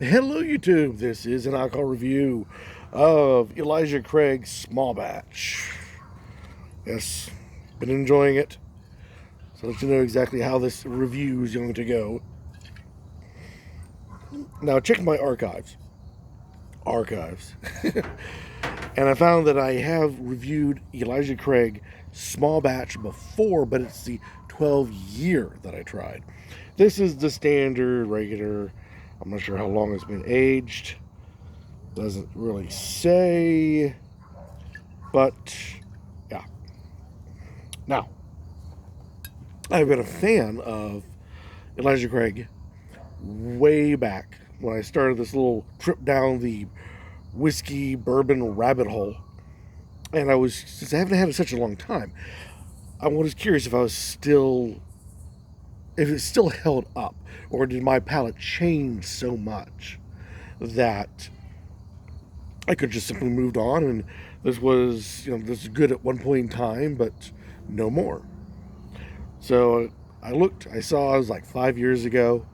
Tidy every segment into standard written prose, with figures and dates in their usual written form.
Hello, YouTube. This is an alcohol review of Elijah Craig's Small Batch. Yes, been enjoying it. So let you know exactly how this review is going to go. Now, check my archives. And I found that I have reviewed Elijah Craig Small Batch before, but it's the 12-year that I tried. This is the standard, regular. I'm not sure how long it's been aged. Doesn't really say, but yeah. Now, I've been a fan of Elijah Craig way back when I started this little trip down the whiskey bourbon rabbit hole. And since I haven't had it such a long time, I was curious if it still held up, or did my palate change so much that I could just simply moved on, and this was good at one point in time, but no more. So I looked, I saw it was like 5 years ago.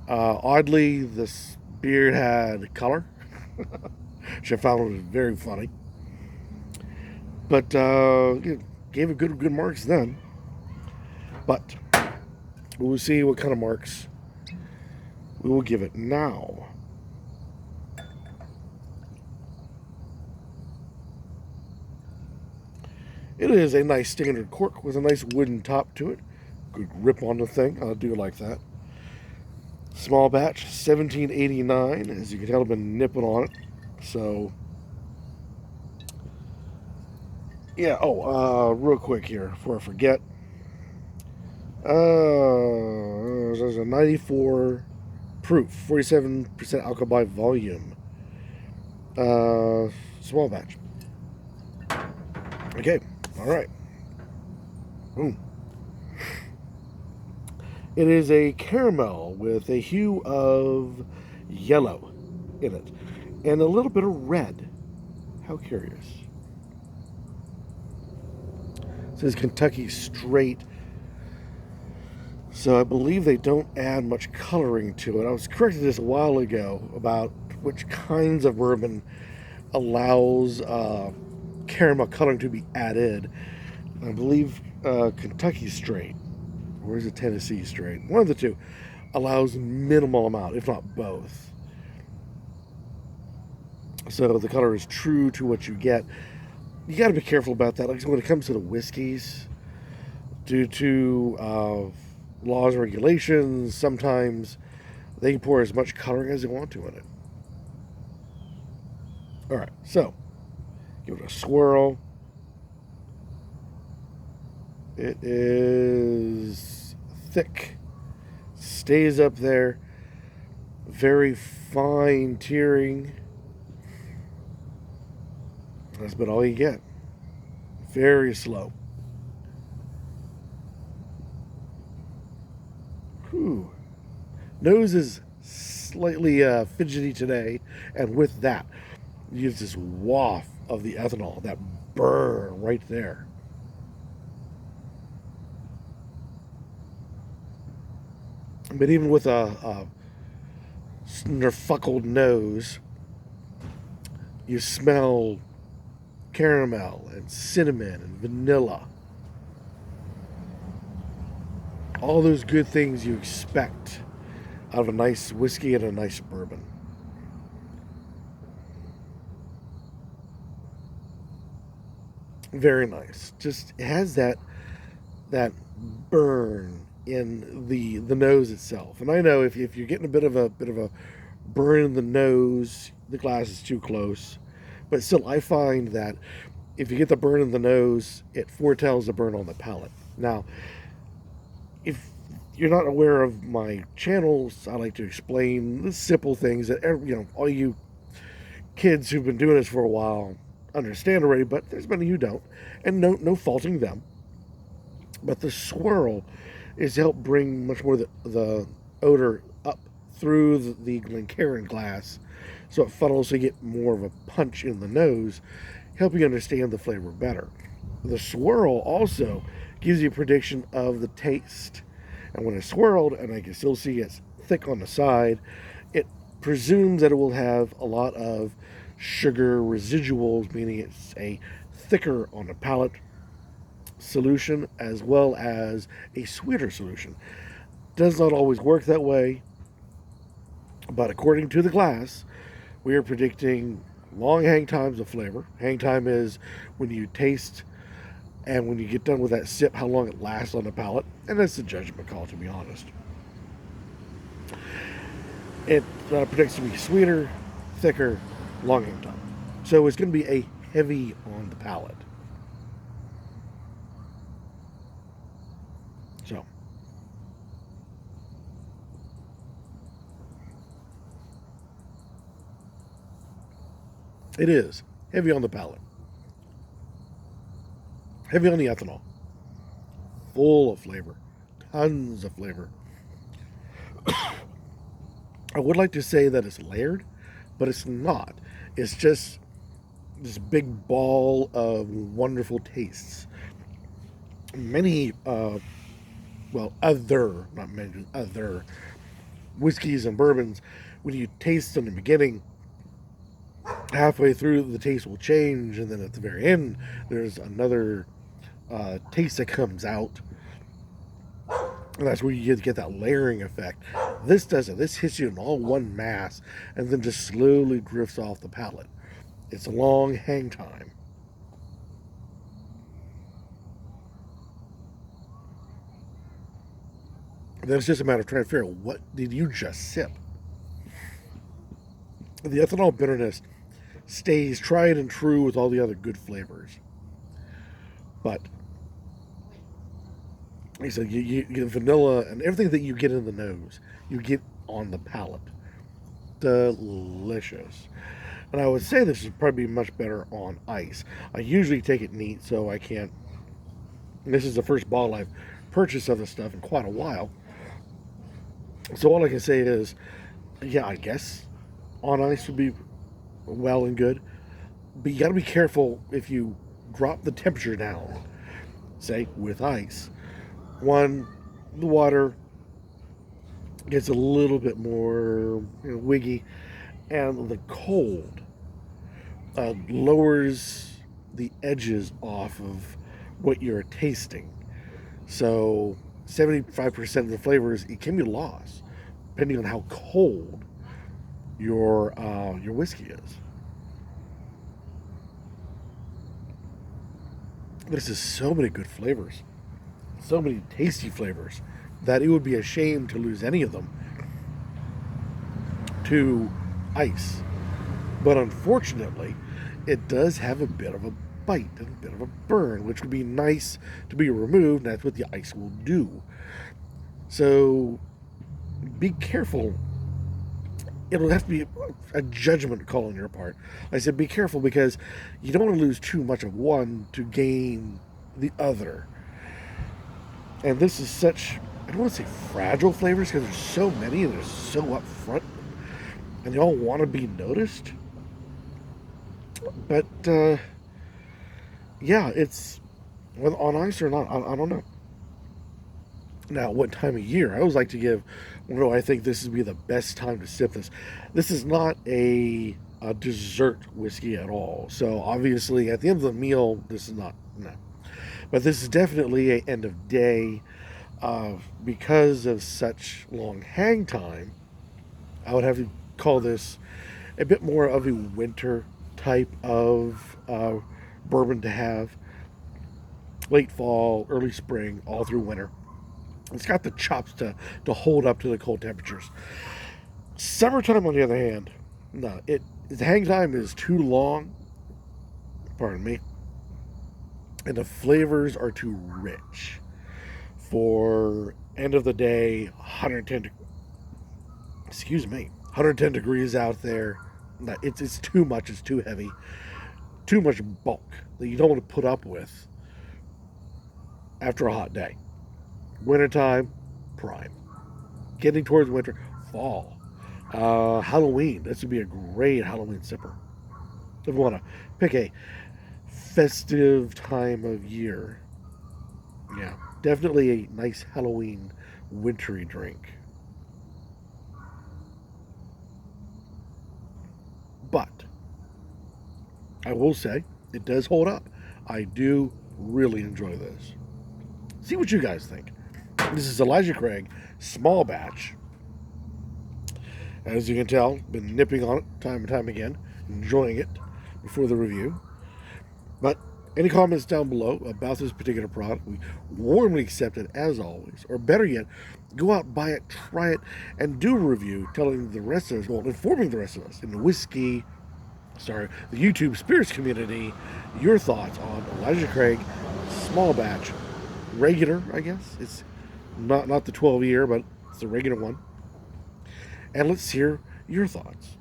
Oddly, this beer had color, which I found was very funny. But gave it good marks then. But we'll see what kind of marks we will give it now. It is a nice standard cork with a nice wooden top to it. Good grip on the thing. I do like that. Small batch, 1789. As you can tell, I've been nipping on it. So, yeah. Oh, real quick here before I forget. There's a 94 proof, 47% alcohol by volume. Small batch. Okay. All right. Boom. It is a caramel with a hue of yellow in it and a little bit of red. How curious. It says Kentucky Straight. So I believe they don't add much coloring to it. I was corrected this a while ago about which kinds of bourbon allows caramel coloring to be added. I believe Kentucky Straight, or is it Tennessee Straight? One of the two allows minimal amount, if not both. So the color is true to what you get. You got to be careful about that. Like when it comes to the whiskeys, due to laws and regulations, sometimes they can pour as much coloring as they want to in it. All right, so give it a swirl. It is thick, stays up there, very fine tearing. That's about all you get. Very slow. Whew. Nose is slightly fidgety today, and with that, you get this waft of the ethanol, that burn right there. But even with a snurfuckled nose, you smell caramel and cinnamon and vanilla. All those good things you expect out of a nice whiskey and a nice bourbon. Very nice. Just it has that burn in the nose itself. And I know if you're getting a bit of a burn in the nose, the glass is too close. But still, I find that if you get the burn in the nose, it foretells the burn on the palate. Now, if you're not aware of my channels, I like to explain the simple things that all you kids who've been doing this for a while understand already. But there's many who don't, and no faulting them. But the swirl is to help bring much more the odor up through the Glencairn glass, so it funnels so you get more of a punch in the nose, helping you understand the flavor better. The swirl also gives you a prediction of the taste. And when it's swirled, and I can still see it's thick on the side, it presumes that it will have a lot of sugar residuals, meaning it's a thicker on the palate solution as well as a sweeter solution. Does not always work that way, but according to the glass, we are predicting long hang times of flavor. Hang time is when you taste and when you get done with that sip, how long it lasts on the palate, and that's a judgment call, to be honest. It predicts to be sweeter, thicker, long hang time. So it's going to be a heavy on the palate. So it is heavy on the palate, heavy on the ethanol, full of flavor, tons of flavor. I would like to say that it's layered, but it's not. It's just this big ball of wonderful tastes. Many, not many, other whiskeys and bourbons, when you taste them in the beginning, halfway through the taste will change, and then at the very end, there's another taste that comes out. And that's where you get that layering effect. This doesn't. This hits you in all one mass and then just slowly drifts off the palate. It's a long hang time. And then it's just a matter of trying to figure out, what did you just sip? The ethanol bitterness stays tried and true with all the other good flavors. But like I said, you get vanilla and everything that you get in the nose, you get on the palate. Delicious. And I would say this would probably be much better on ice. I usually take it neat, so I can't. This is the first bottle I've purchased of this stuff in quite a while. So all I can say is, yeah, I guess on ice would be well and good. But you got to be careful if you drop the temperature down, say with ice. One, the water gets a little bit more wiggy, and the cold lowers the edges off of what you're tasting. So 75% of the flavors, it can be lost depending on how cold your whiskey is. This is so many good flavors, so many tasty flavors, that it would be a shame to lose any of them to ice. But unfortunately, it does have a bit of a bite and a bit of a burn, which would be nice to be removed, and that's what the ice will do. So be careful. It'll have to be a judgment call on your part. I said be careful because you don't want to lose too much of one to gain the other. And this is such, I don't want to say fragile flavors because there's so many and they're so upfront and they all want to be noticed. But yeah, it's whether on ice or not, I don't know. Now, what time of year? I always like to give, I think this would be the best time to sip this. This is not a dessert whiskey at all. So obviously, at the end of the meal, this is not, no. But this is definitely a end of day. Because of such long hang time, I would have to call this a bit more of a winter type of bourbon to have. Late fall, early spring, all through winter. It's got the chops to hold up to the cold temperatures. Summertime, on the other hand, no, the hang time is too long. Pardon me. And the flavors are too rich for end of the day 110 degrees out there. No, it's too much. It's too heavy. Too much bulk that you don't want to put up with after a hot day. Wintertime, prime. Getting towards winter, fall. Halloween. This would be a great Halloween sipper. If you want to pick a festive time of year. Yeah, definitely a nice Halloween wintry drink. But I will say it does hold up. I do really enjoy this. See what you guys think. This is Elijah Craig, small batch. As you can tell, been nipping on it time and time again, enjoying it before the review. But any comments down below about this particular product, we warmly accept it as always. Or better yet, go out, buy it, try it, and do a review telling the rest of us, well, informing the rest of us in the the YouTube spirits community, your thoughts on Elijah Craig, small batch, regular, I guess. It's not the 12-year, but it's the regular one. And let's hear your thoughts.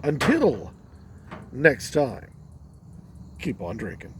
Until next time, keep on drinking.